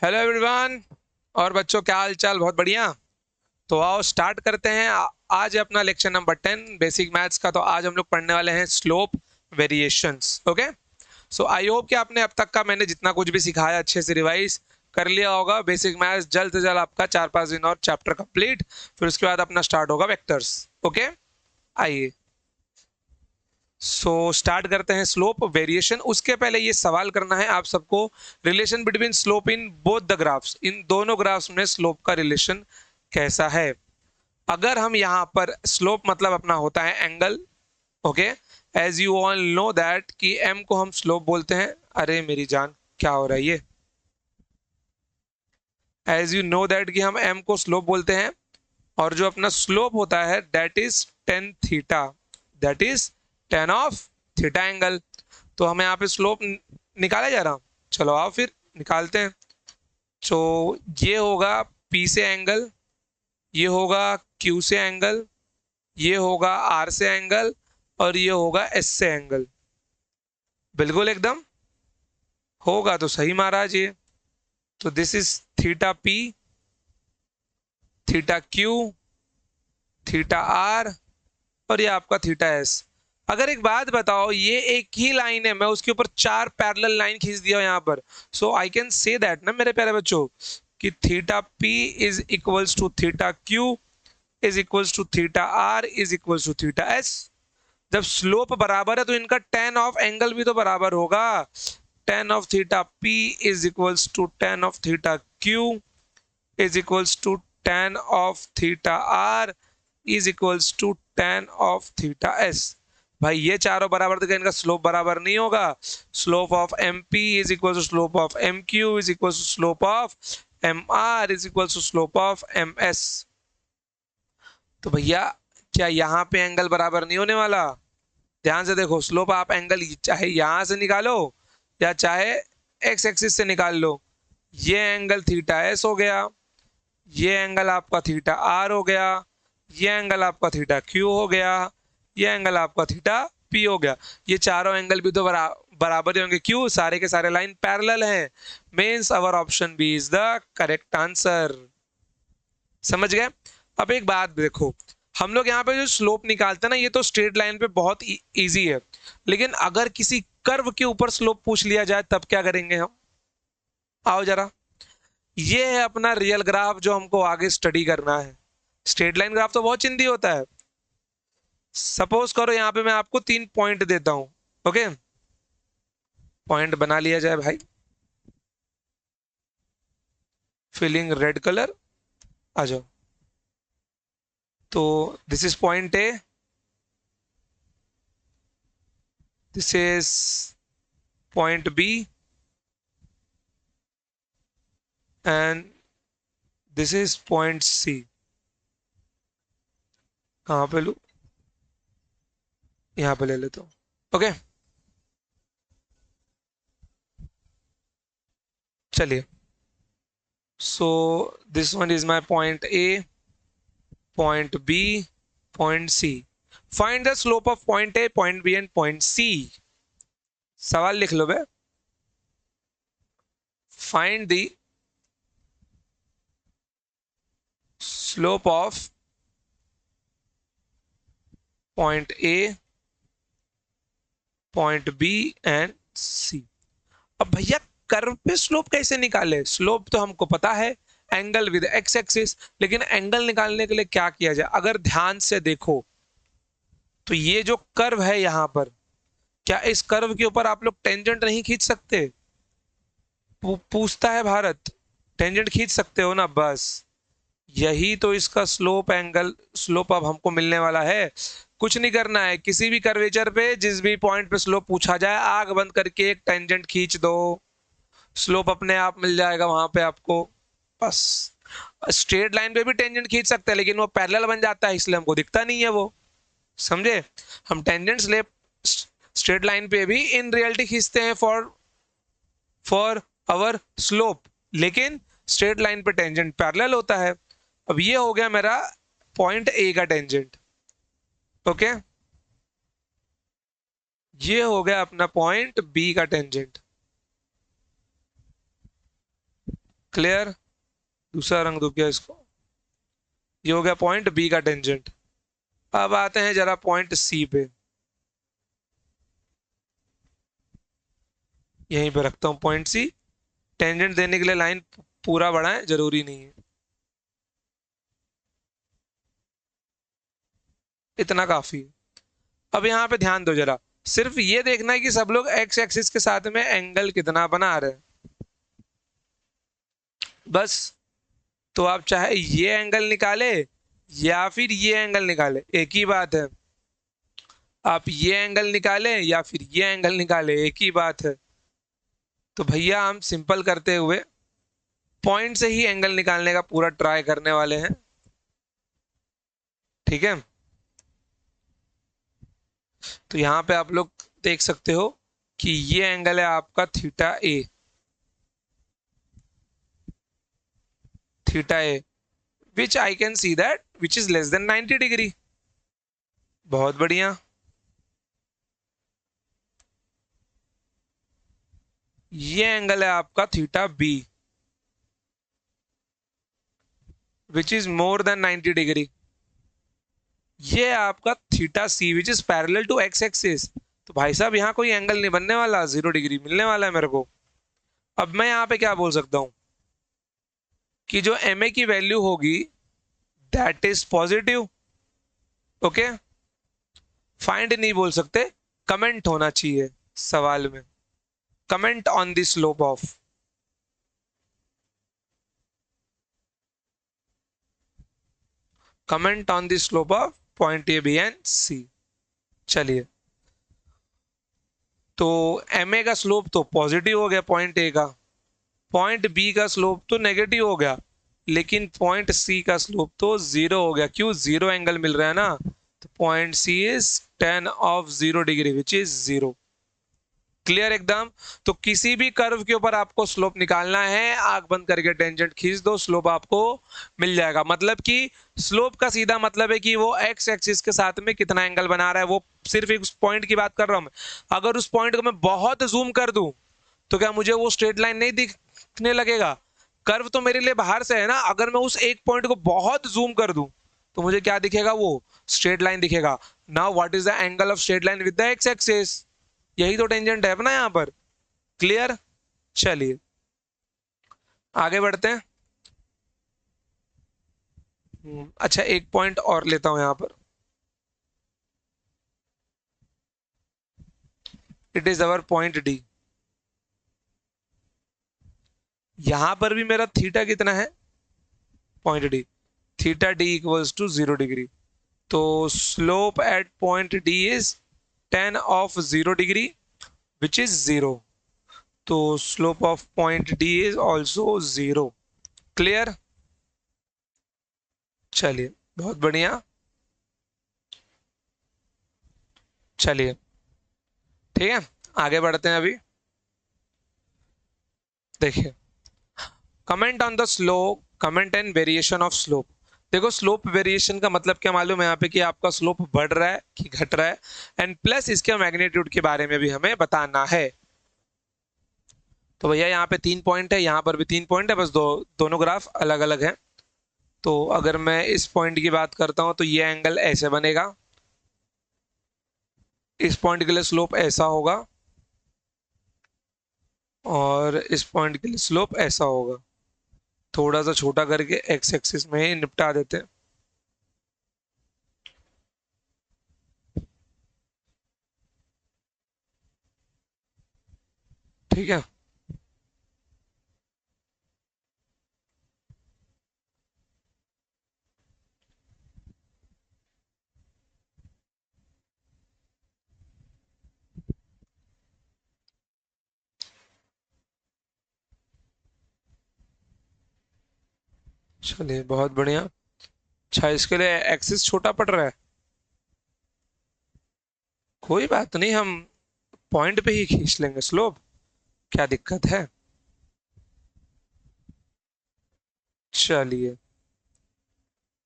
Hello everyone. और बच्चों, क्या हाल चाल? बहुत बढ़िया। तो आओ स्टार्ट करते हैं। आज है अपना लेक्चर नंबर 10 बेसिक मैथ्स का। तो आज हम लोग पढ़ने वाले हैं slope variations. Okay. So I hope कि आपने अब तक का मैंने जितना कुछ भी सिखाया अच्छे से रिवाइज कर लिया होगा। बेसिक मैथ्स जल्द से जल्द आपका 4-5 दिन और चैप्टर कंप्लीट, फिर उसके बाद अपना स्टार्ट होगा वेक्टर्स। ओके, आइए स्टार्ट करते हैं स्लोप वेरिएशन। उसके पहले ये सवाल करना है आप सबको, relation between slope in both the graphs, इन दोनों ग्राफ्स में स्लोप का रिलेशन कैसा है। अगर हम यहाँ पर स्लोप मतलब अपना होता है angle. Okay, as you all know that कि एम को हम स्लोप बोलते हैं। अरे मेरी जान, क्या हो रहा है ये? एज यू नो दैट कि हम एम को स्लोप बोलते हैं, और जो अपना स्लोप होता है that is tan theta, that is ten of theta angle. तो हमें यहाँ पे स्लोप निकाला जा रहा। चलो आओ फिर निकालते हैं। तो ये होगा P से एंगल, ये होगा Q से एंगल, ये होगा R से एंगल, और ये होगा S से एंगल। बिल्कुल एकदम होगा तो सही महाराज ये। तो this is theta P, theta Q, theta R, और ये आपका थीटा S। अगर एक बात बताओ, ये एक ही लाइन है, मैं उसके ऊपर 4 पैरेलल लाइन खींच दिया यहाँ पर, सो आई कैन से दैट ना मेरे प्यारे बच्चों कि theta P is equals to theta Q is equals to theta R is equals to theta S। जब स्लोप बराबर है तो इनका टेन ऑफ एंगल भी तो बराबर होगा। Tan of theta P is equals to tan of theta Q is equals to tan of theta R is equals to tan of theta S। भाई ये चारों बराबर तो इनका स्लोप बराबर नहीं होगा। Slope of M P is equal to slope of M Q is equal to slope of M R is equal to slope of M S. तो भैया, क्या यहाँ पे एंगल बराबर नहीं होने वाला? ध्यान से देखो, स्लोप आप एंगल चाहे यहां से निकालो या चाहे एक्स एक्सिस से निकाल लो। ये एंगल थीटा एस हो गया, ये एंगल आपका थीटा आर हो गया, ये एंगल आपका थीटा क्यू हो गया, ये एंगल आपका थीटा पी हो गया। ये चारों एंगल भी तो बराबर ही होंगे, क्यों? सारे के सारे लाइन पैरेलल हैं। Means our option B is the correct answer. समझ गए? अब एक बात देखो, हम लोग यहाँ पे जो स्लोप निकालते हैं ना, ये तो स्ट्रेट लाइन पे बहुत इजी है, लेकिन अगर किसी कर्व के ऊपर स्लोप पूछ लिया जाए तब क्या करेंगे हम? आओ जरा। ये है अपना रियल ग्राफ जो हमको आगे स्टडी करना है। स्ट्रेट लाइन ग्राफ तो बहुत चिंदी होता है। सपोज करो यहाँ पे मैं आपको 3 पॉइंट देता हूं। ओके, पॉइंट बना लिया जाए भाई। फिलिंग रेड कलर, आ जाओ। तो this is point A, this is point B, and this is point C. कहाँ पे लू? यहाँ पे ले लेता हूँ। ओके, चलिए। So this one is my point A, point B, point C. Find the slope of point A, point B and point C. सवाल लिख लो बे। Find the slope of point A, point B and C. अब भैया, curve पे slope कैसे निकाले? Slope तो हमको पता है, एंगल विद एक्स एक्सिस। लेकिन एंगल निकालने के लिए क्या किया जाए? अगर ध्यान से देखो तो ये जो कर्व है यहां पर, क्या इस कर्व के ऊपर आप लोग टेंजेंट नहीं खींच सकते? पूछता है भारत। टेंजेंट खींच सकते हो ना? बस यही तो इसका स्लोप एंगल, स्लोप अब हमको मिलने वाला है। कुछ नहीं करना है, किसी भी कर्वेचर पे जिस भी पॉइंट पे स्लोप पूछा जाए, आग बंद करके एक टेंजेंट खींच दो, स्लोप अपने आप मिल जाएगा वहां पे आपको। बस स्ट्रेट लाइन पे भी टेंजेंट खींच सकते हैं, लेकिन वो पैरेलल बन जाता है, इसलिए हमको दिखता नहीं है वो। समझे? हम टेंजेंट स्ट्रेट लाइन पे भी इन रियलिटी खींचते हैं फॉर आवर स्लोप, लेकिन स्ट्रेट लाइन पे टेंजेंट पैरेलल होता है। अब ये हो गया मेरा पॉइंट ए का टेंजेंट। ओके, ये हो गया अपना पॉइंट बी का टेंजेंट। क्लियर। दूसरा रंग दो क्या इसको। ये हो गया पॉइंट बी का टेंजेंट। अब आते हैं जरा पॉइंट सी पे। यहीं पे रखता हूं पॉइंट सी। टेंजेंट देने के लिए लाइन पूरा बढ़ाएं जरूरी नहीं है, इतना काफी है। अब यहाँ पे ध्यान दो जरा, सिर्फ ये देखना है कि सब लोग एक्स एक्सिस के साथ में एंगल कितना बना रहे हैं, बस। तो आप चाहे ये एंगल निकाले या फिर ये एंगल निकाले, एक ही बात है। आप ये एंगल निकाले या फिर ये एंगल निकाले, एक ही बात है। तो भैया हम सिंपल करते हुए पॉइंट से ही एंगल निकालने का पूरा ट्राई करने वाले हैं, ठीक है। तो यहां पे आप लोग देख सकते हो कि ये एंगल है आपका theta A, theta A, which I can see that which is less than 90 degree. बहुत बढ़िया। ये एंगल है आपका theta B, which is more than 90 degree. ये है आपका theta C which is parallel to X axis. तो भाई साहब यहाँ कोई एंगल नहीं बनने वाला, 0 डिग्री मिलने वाला है मेरे को। अब मैं यहाँ पे क्या बोल सकता हूं कि जो एम ए की वैल्यू होगी that is positive. Okay, find नहीं बोल सकते, कमेंट होना चाहिए सवाल में, comment on the slope of. Comment on the slope of point A B and C. चलिए, तो एम ए का स्लोप तो पॉजिटिव हो गया पॉइंट ए का, पॉइंट बी का स्लोप तो नेगेटिव हो गया, लेकिन पॉइंट सी का स्लोप तो 0 हो गया। क्यों, 0 एंगल मिल रहा है ना। तो point C is 10 of 0 degree which is 0। Clear एकदम। तो किसी भी कर्व के ऊपर आपको स्लोप निकालना है, आंख बंद करके टेंजेंट खींच दो, स्लोप आपको मिल जाएगा। मतलब कि स्लोप का सीधा मतलब है कि वो एक्स एक्सिस के साथ में कितना एंगल बना रहा है। वो सिर्फ एक पॉइंट की बात कर रहा हूं मैं। अगर उस पॉइंट को मैं बहुत जूम कर दूं तो क्या मुझे वो स्ट्रेट लाइन नहीं दिखने लगेगा। कर्व तो मेरे लिए बाहर से है ना, अगर मैं उस एक पॉइंट को बहुत जूम कर दूं तो मुझे क्या दिखेगा, वो स्ट्रेट लाइन दिखेगा। Now what is the angle of straight line with the x axis, यही तो टेंजेंट है अपना यहां पर। क्लियर। चलिए आगे बढ़ते हैं। अच्छा, एक पॉइंट और लेता हूं यहां पर। It is our point D. यहां पर भी मेरा थीटा कितना है, point D, theta D equals to 0 degree. तो slope at point D is 10 of 0 degree which is 0। तो slope of point D is also 0। Clear. चलिए बहुत बढ़िया। चलिए ठीक है, आगे बढ़ते हैं अभी। देखिए, comment on the slope, comment and variation of slope. देखो, स्लोप वेरिएशन का मतलब क्या मालूम है यहाँ पे, कि आपका स्लोप बढ़ रहा है कि घट रहा है, एंड प्लस इसके मैग्नीट्यूड के बारे में भी हमें बताना है। तो भैया यहाँ पे 3 पॉइंट है, यहाँ पर भी 3 पॉइंट है, बस दोनों ग्राफ अलग अलग हैं। तो अगर मैं इस पॉइंट की बात करता हूं तो ये एंगल ऐसे बनेगा, इस पॉइंट के लिए स्लोप ऐसा होगा, और इस पॉइंट के लिए स्लोप ऐसा होगा। थोड़ा सा छोटा करके एक्स एक्सिस में ही निपटा देते हैं। ठीक है। चलिए बहुत बढ़िया। अच्छा, इसके लिए एक्सिस छोटा पड़ रहा है, कोई बात नहीं, हम पॉइंट पे ही खींच लेंगे स्लोप, क्या दिक्कत है। चलिए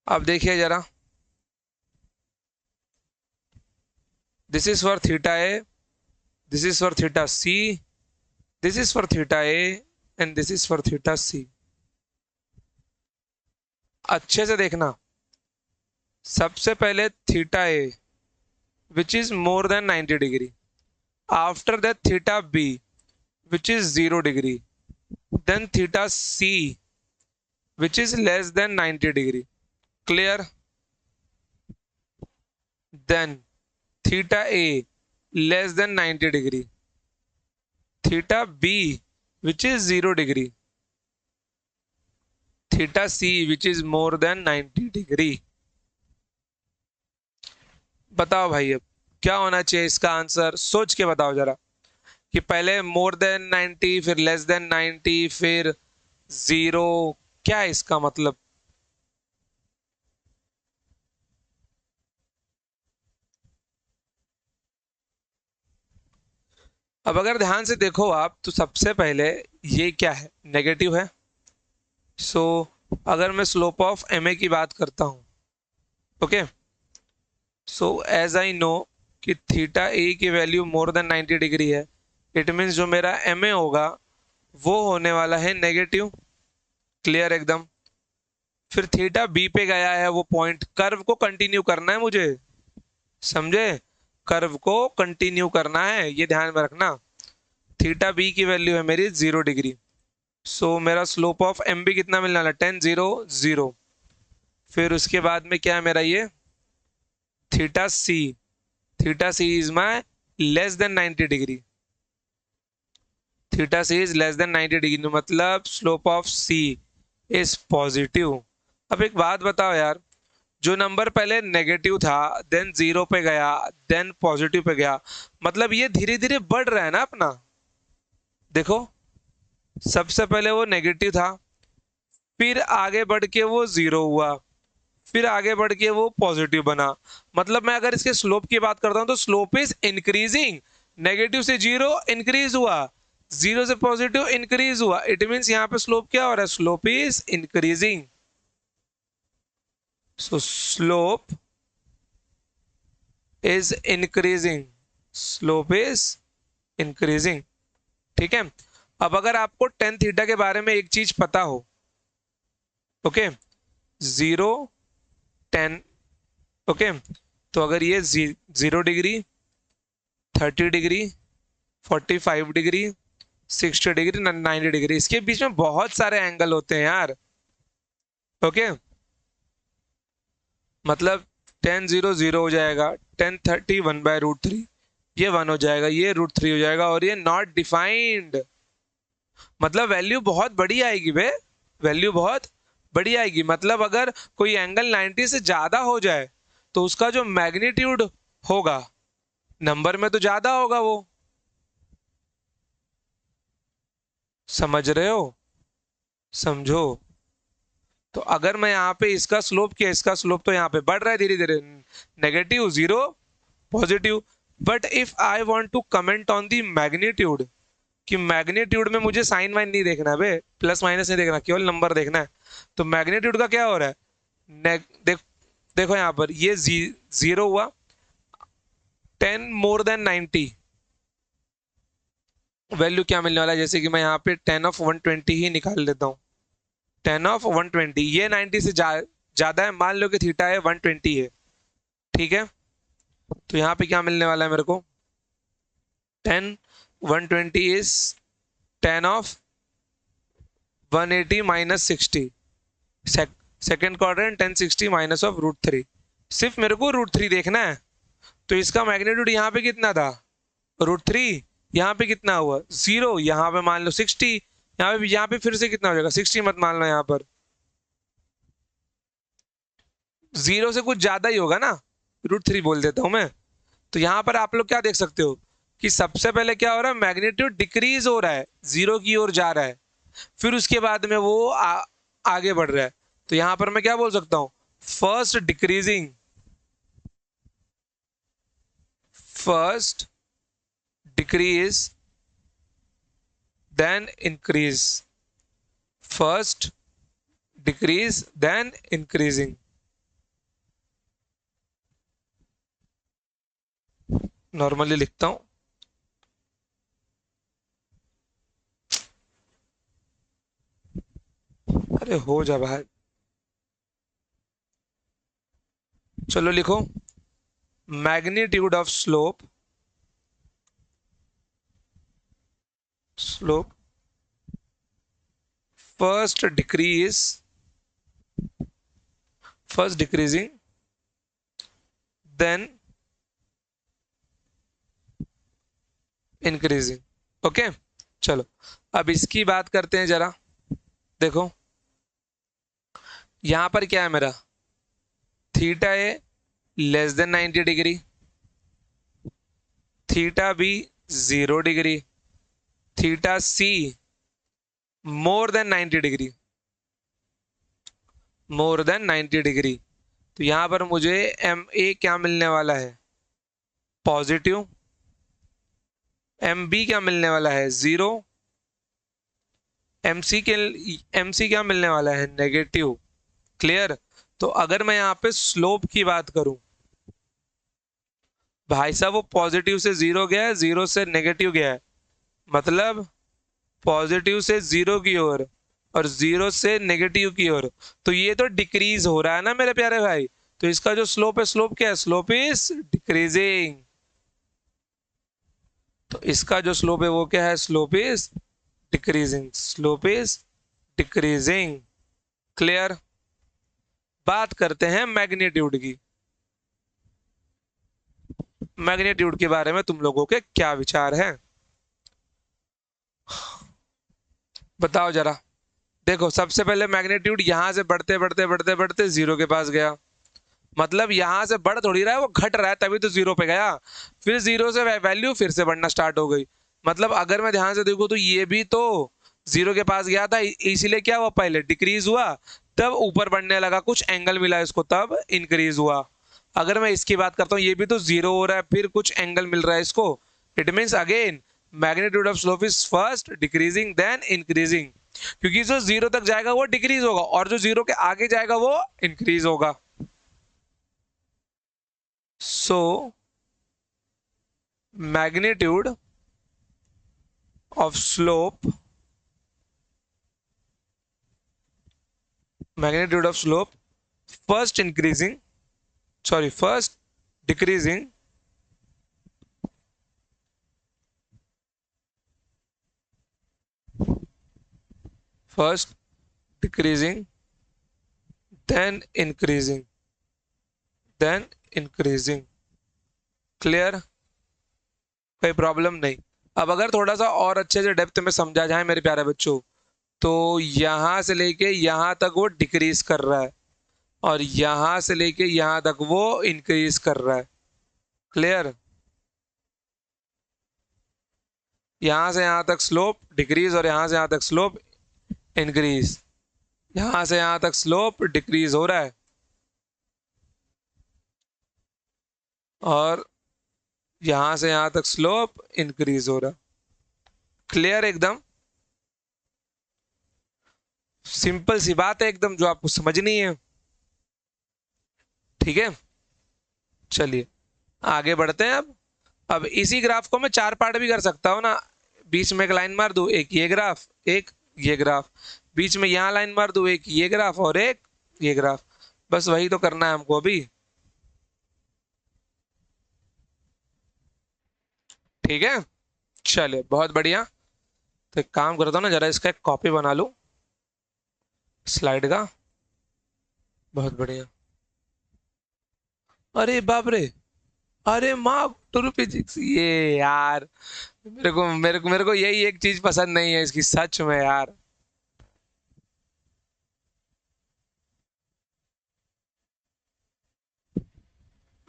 अब देखिए जरा, this is for theta A, this is for theta C, this is for theta A, and this is for theta C. अच्छे से देखना, सबसे पहले theta A which is more than 90 degree, after that theta B which is 0 degree, then theta C which is less than 90 degree. Clear? Then theta A less than 90 degree, theta b which is 0 degree, theta c which is more than 90 degree. बताओ भाई अब क्या होना चाहिए इसका answer, सोच के बताओ जरा, कि पहले मोर देन 90 फिर लेस देन 90 फिर 0, क्या है इसका मतलब? अब अगर ध्यान से देखो आप तो सबसे पहले ये क्या है, नेगेटिव है. सो अगर मैं स्लोप ऑफ एम ए की बात करता हूं, okay, so as I know कि थीटा ए की वैल्यू मोर देन 90 डिग्री है, इट मीन्स जो मेरा एम ए होगा वो होने वाला है नेगेटिव. क्लियर एकदम? फिर थीटा बी पे गया है वो पॉइंट, कर्व को कंटिन्यू करना है मुझे, समझे? कर्व को कंटिन्यू करना है, ये ध्यान में रखना. थीटा बी की वैल्यू है मेरी 0 डिग्री, सो मेरा स्लोप ऑफ एम बी कितना मिलने वाला, 10 0 0. फिर उसके बाद में क्या है मेरा ये theta C, theta C is my less than 90 degree, theta C is less than 90 degree, मतलब slope of C is positive. अब एक बात बताओ यार, जो नंबर पहले नेगेटिव था देन 0 पे गया देन पॉजिटिव पे गया, मतलब ये धीरे धीरे बढ़ रहा है ना अपना. देखो सबसे पहले वो नेगेटिव था, फिर आगे बढ़ के वो 0 हुआ, फिर आगे बढ़ के वो पॉजिटिव बना. मतलब मैं अगर इसके स्लोप की बात करता हूं तो स्लोप इज इंक्रीजिंग, नेगेटिव से 0 इंक्रीज हुआ, 0 से पॉजिटिव इंक्रीज हुआ, इट मींस यहां पे स्लोप क्या हो रहा है, slope is increasing. So slope is increasing, slope is increasing. ठीक है? अब अगर आपको टेन थीटा के बारे में एक चीज पता हो, ओके, 0 10, ओके, तो अगर ये 0 degree 30 degree 45 degree 60 degree 90 degree, इसके बीच में बहुत सारे एंगल होते हैं यार. ओके, मतलब 10 0 0 हो जाएगा, 10 30 1/√3, ये 1 हो जाएगा, ये √3 हो जाएगा, और ये नॉट डिफाइंड. मतलब वैल्यू बहुत बड़ी आएगी बे, वैल्यू बहुत बड़ी आएगी. मतलब अगर कोई एंगल 90 से ज्यादा हो जाए तो उसका जो मैग्नीट्यूड होगा नंबर में तो ज्यादा होगा वो. समझ रहे हो? समझो. तो अगर मैं यहाँ पे इसका स्लोप किया, इसका स्लोप तो यहाँ पे बढ़ रहा है धीरे धीरे, negative 0 positive. But if I want to comment on the magnitude, कि मैग्नीट्यूड में मुझे साइन वाइन नहीं देखना है बे, प्लस माइनस नहीं देखना, केवल नंबर देखना है. तो मैग्नीट्यूड का क्या हो रहा है, देखो यहाँ पर ये 0 हुआ, 10 मोर देन 90, वैल्यू क्या मिलने वाला है, जैसे कि मैं यहाँ पे 10 ऑफ 120 ही निकाल लेता हूँ. 10 ऑफ 120, ये 90 से ज्यादा है, मान लो कि थीटा है 120 है, ठीक है? तो यहाँ पे क्या मिलने वाला है मेरे को, 10 120 is 10 of 180 minus 60, second quadrant 1060 minus of √3. सिर्फ मेरे को √3 देखना है. तो इसका मैग्नीट्यूड यहाँ पे कितना था, √3, यहाँ पे कितना हुआ 0, यहाँ पे मान लो 60, यहाँ पे फिर से कितना हो जाएगा 60, मत मान लो, यहाँ पर 0 से कुछ ज्यादा ही होगा ना, √3 बोल देता हूं मैं. तो यहाँ पर आप लोग क्या देख सकते हो कि सबसे पहले क्या हो रहा है, मैग्नीट्यूड डिक्रीज हो रहा है, 0 की ओर जा रहा है, फिर उसके बाद में वो आगे बढ़ रहा है. तो यहाँ पर मैं क्या बोल सकता हूँ, first decreasing, first decrease then increase, first decrease then increasing. Normally लिखता हूं, अरे हो जा भाई. चलो लिखो, magnitude of slope first decrease, first decreasing then increasing. Okay, चलो अब इसकी बात करते हैं जरा। देखो यहां पर क्या है मेरा, theta A less than 90 degree, theta B 0 degree, theta C more than 90 degree, more than 90 degree. तो यहां पर मुझे एम ए क्या मिलने वाला है, पॉजिटिव, एम बी क्या मिलने वाला है 0, एम सी क्या मिलने वाला है नेगेटिव। क्लियर। तो अगर मैं यहाँ पे स्लोप की बात करूं, भाई साहब वो पॉजिटिव से 0 गया है, 0 से नेगेटिव गया है, मतलब पॉजिटिव से 0 की ओर और 0 से नेगेटिव की ओर। तो ये तो डिक्रीज हो रहा है ना मेरे प्यारे भाई। तो इसका जो स्लोप है, स्लोप क्या है, स्लोप इज डिक्रीजिंग। तो इसका जो स्लोप है वो क्या है, slope is decreasing, slope is decreasing. Clear. बात करते हैं मैग्नीट्यूड की। मैग्नीट्यूड के बारे में तुम लोगों के क्या विचार हैं, बताओ जरा। देखो सबसे पहले मैग्नीट्यूड यहां से बढ़ते बढ़ते बढ़ते बढ़ते 0 के पास गया, मतलब यहां से बढ़ थोड़ी रहा है, वो घट रहा है, तभी तो 0 पे गया। फिर 0 से वैल्यू फिर से बढ़ना स्टार्ट हो गई। मतलब अगर मैं ध्यान से देखूं तो ये भी तो 0 के पास गया था, इसीलिए क्या हुआ, पहले डिक्रीज हुआ, तब ऊपर बढ़ने लगा, कुछ एंगल मिला इसको, तब इंक्रीज हुआ। अगर मैं इसकी बात करता हूँ, ये भी तो 0 हो रहा है, फिर कुछ एंगल मिल रहा है इसको। It means again magnitude of slope is first decreasing then increasing, क्योंकि जो 0 तक जाएगा वो डिक्रीज होगा, और जो 0 के आगे जाएगा वो इंक्रीज होगा। सो magnitude of slope, magnitude of slope first increasing, sorry, first decreasing first decreasing then increasing, then increasing। Clear, कोई प्रॉब्लम नहीं। अब अगर थोड़ा सा और अच्छे से डेप्थ में समझा जाए मेरे प्यारे बच्चों, तो यहां से लेके यहां तक वो डिक्रीज कर रहा है, और यहां से लेके यहां तक वो इंक्रीज कर रहा है। क्लियर। यहां से यहां तक स्लोप डिक्रीज, और यहां से यहां तक स्लोप इंक्रीज, यहां से यहां तक स्लोप डिक्रीज हो रहा है, और यहां से यहां तक स्लोप इंक्रीज हो रहा है। क्लियर एकदम, सिंपल सी बात है एकदम, जो आपको समझनी है। ठीक है, चलिए आगे बढ़ते हैं। अब इसी ग्राफ को मैं 4 पार्ट भी कर सकता हूं ना, बीच में एक लाइन मार दूं, एक ये ग्राफ, एक ये ग्राफ, बीच में यहां लाइन मार दूं, एक ये ग्राफ और एक ये ग्राफ। बस वही तो करना है हमको अभी। ठीक है, चलिए बहुत बढ़िया। तो एक काम करता हूँ ना, जरा इसका एक कॉपी बना लूं स्लाइड का। बहुत बढ़िया। अरे बाप रे, अरे माँ, टू फिजिक्स, ये यार मेरे को यही एक चीज पसंद नहीं है इसकी, सच में यार।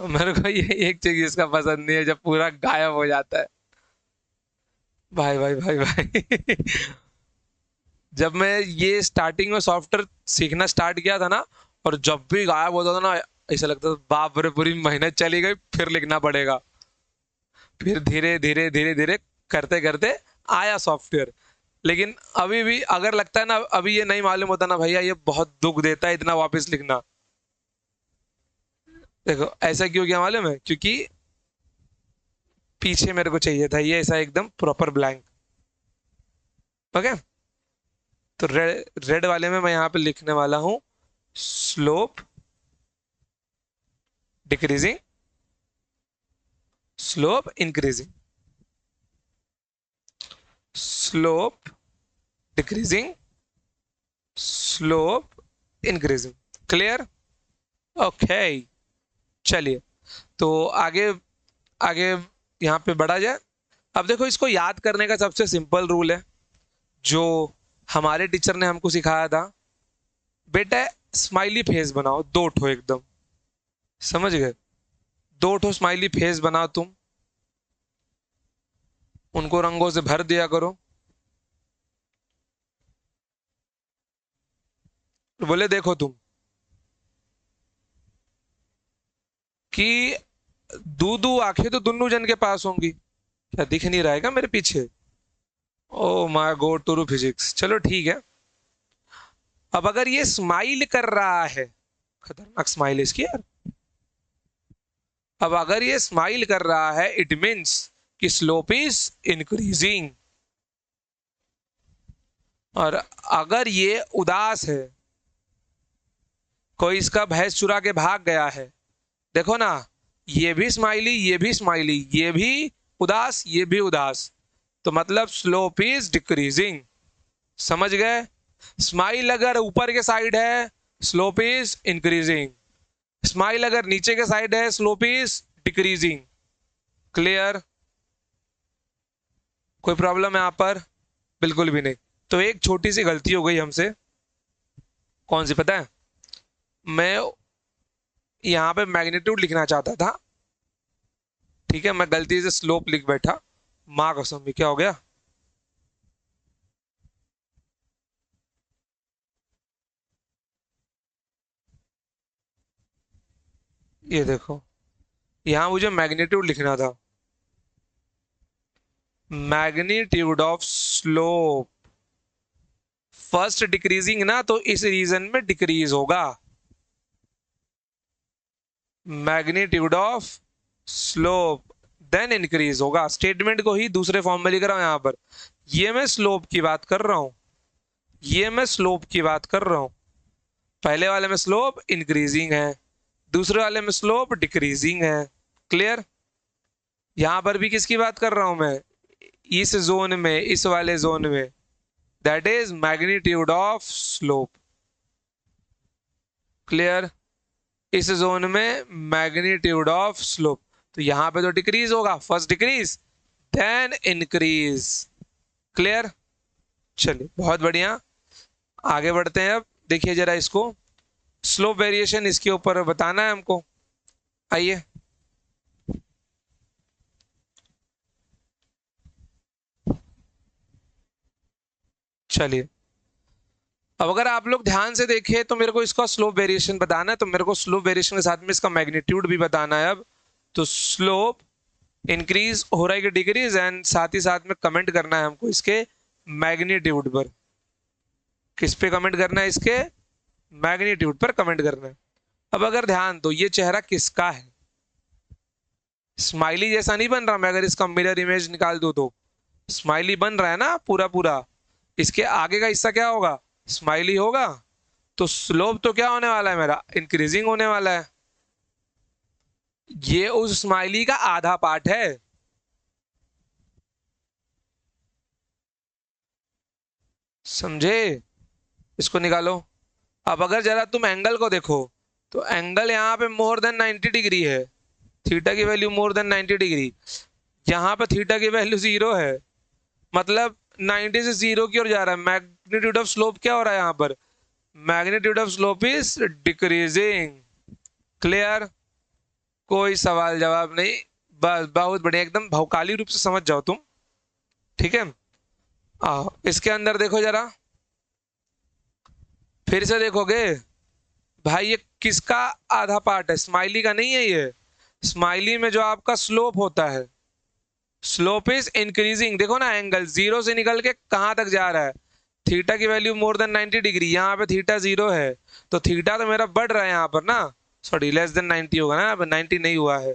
मेरे को ये एक चीज इसका पसंद नहीं है, जब पूरा गायब हो जाता है। भाई भाई भाई भाई जब मैं ये स्टार्टिंग में सॉफ्टवेयर सीखना स्टार्ट किया था ना, और जब भी गायब होता था ना, ऐसा लगता था बाप रे, पूरी मेहनत चली गई, फिर लिखना पड़ेगा। फिर धीरे धीरे धीरे धीरे करते करते आया सॉफ्टवेयर। लेकिन अभी भी अगर लगता है ना, अभी ये नहीं मालूम होता ना भैया, ये बहुत दुख देता है इतना वापस लिखना। देखो ऐसा क्यों किया मालूम है, क्योंकि पीछे मेरे को चाहिए था ये ऐसा एकदम प्रॉपर ब्लैंक। ओके, तो रेड रेड वाले में मैं यहाँ पे लिखने वाला हूँ slope decreasing, slope increasing, slope decreasing, slope increasing. Clear? Okay, चलिए तो आगे आगे यहां पे बढ़ा जाए। अब देखो, इसको याद करने का सबसे सिंपल रूल है जो हमारे टीचर ने हमको सिखाया था। बेटा स्माइली फेस बनाओ, दो ठो एकदम, समझ गए? दो ठो स्माइली फेस बनाओ तुम, उनको रंगों से भर दिया करो। बोले देखो तुम कि दू दू आंखें तो दोनों जन के पास होंगी, क्या दिख नहीं रहा है क्या मेरे पीछे? Oh my god, too physics. चलो ठीक है। अब अगर ये स्माइल कर रहा है, खतरनाक स्माइल इसकी यार। अब अगर ये स्माइल कर रहा है, इट मींस कि स्लोप इज इंक्रीजिंग। और अगर ये उदास है, कोई इसका भैंस चुरा के भाग गया है, देखो ना, ये भी स्माइली, ये भी स्माइली, ये भी उदास, ये भी उदास, तो मतलब स्लोप इज डिक्रीजिंग। समझ गए? स्माइल अगर ऊपर के साइड है, स्लोप इज इंक्रीजिंग। स्माइल अगर नीचे के साइड है, स्लोप इज डिक्रीजिंग। क्लियर? कोई प्रॉब्लम है यहाँ पर? बिल्कुल भी नहीं। तो एक छोटी सी गलती हो गई हमसे। कौन सी पता है? मैं यहाँ पे मैग्नीट्यूड लिखना चाहता था, ठीक है, मैं गलती से स्लोप लिख बैठा। माँ कसम भी, क्या हो गया? ये देखो, यहां मुझे मैग्नीट्यूड लिखना था, magnitude of slope. First decreasing ना, तो इस रीजन में डिक्रीज होगा। Magnitude of slope then increase होगा। स्टेटमेंट को ही दूसरे फॉर्म में लिख रहा हूं यहां पर। ये मैं स्लोप की बात कर रहा हूं, ये मैं स्लोप की बात कर रहा हूं। पहले वाले में स्लोप इंक्रीजिंग है, दूसरे वाले में स्लोप डिक्रीजिंग है। क्लियर? यहां पर भी किसकी बात कर रहा हूं मैं? इस जोन में, इस वाले जोन में, that is magnitude of slope. Clear? इस जोन में मैग्नीट्यूड ऑफ स्लोप, तो यहां पे तो डिक्रीज होगा, first decrease then increase. Clear? चलिए बहुत बढ़िया, आगे बढ़ते हैं। अब देखिए जरा इसको, स्लोप वेरिएशन इसके ऊपर बताना है हमको। आइए, चलिए अब अगर आप लोग ध्यान से देखें तो मेरे को इसका स्लोप वेरिएशन बताना है, तो मेरे को स्लोप वेरिएशन के साथ में इसका मैग्नीट्यूड भी बताना है। अब तो स्लोप इंक्रीज हो रहा है कि डिक्रीज, एंड साथ ही साथ में कमेंट करना है हमको इसके मैग्नीट्यूड पर। किस पे कमेंट करना है? इसके मैग्नीट्यूड पर कमेंट करना है। अब अगर ध्यान दो, ये चेहरा किसका है? स्माइली जैसा नहीं बन रहा? मैं अगर इसका मिरर इमेज निकाल दूं तो स्माइली बन रहा है ना पूरा पूरा। इसके आगे का हिस्सा क्या होगा? स्माइली होगा। तो स्लोप तो क्या होने वाला है मेरा? इंक्रीजिंग होने वाला है। ये उस स्माइली का आधा पार्ट है। समझे? इसको निकालो। अब अगर जरा तुम एंगल को देखो, तो एंगल यहाँ पे मोर देन 90 डिग्री है, थीटा की वैल्यू मोर देन 90 डिग्री। यहाँ पे थीटा की वैल्यू 0 है, मतलब 90 से 0 की ओर जा रहा है। मैग्नीट्यूड ऑफ स्लोप क्या हो रहा है यहाँ पर? Magnitude of slope is decreasing. Clear? कोई सवाल जवाब नहीं, बस बहुत बढ़िया, एकदम भौकाली रूप से समझ जाओ तुम। ठीक है, आओ इसके अंदर देखो जरा, फिर से देखोगे भाई, ये किसका आधा पार्ट है? स्माइली का नहीं है ये। स्माइली में जो आपका स्लोप होता है, स्लोप इज इंक्रीजिंग। देखो ना, एंगल 0 से निकल के कहां तक जा रहा है? थीटा की वैल्यू मोर देन 90 डिग्री, यहाँ पे थीटा 0 है, तो थीटा तो मेरा बढ़ रहा है यहाँ पर ना। सॉरी, लेस देन 90 होगा ना, अब 90 नहीं हुआ है।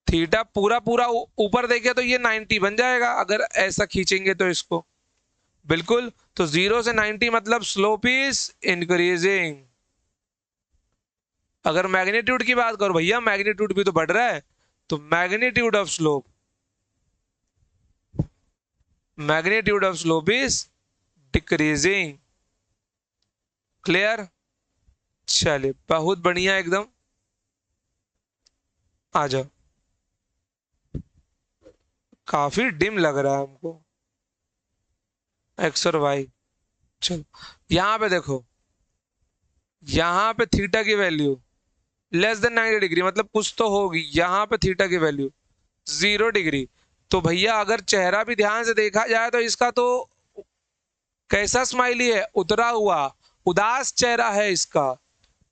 थीटा पूरा पूरा ऊपर देखे तो ये 90 बन जाएगा अगर ऐसा खींचेंगे तो इसको। बिल्कुल, तो 0 से 90 मतलब स्लोप इज इंक्रीजिंग। अगर मैग्नीट्यूड की बात करो भैया, मैग्नीट्यूड भी तो बढ़ रहा है, तो magnitude of slope is decreasing. Clear? चलिए, बहुत बढ़िया एकदम। आ जाओ। काफी डिम लग रहा है हमको, एक्स और वाई। चलो, यहां पे देखो, यहां पे थीटा की वैल्यू लेस देन 90 डिग्री, मतलब कुछ तो होगी। यहां पे थीटा की वैल्यू 0 डिग्री। तो भैया अगर चेहरा भी ध्यान से देखा जाए तो इसका तो कैसा स्माइली है, उतरा हुआ, उदास चेहरा है इसका।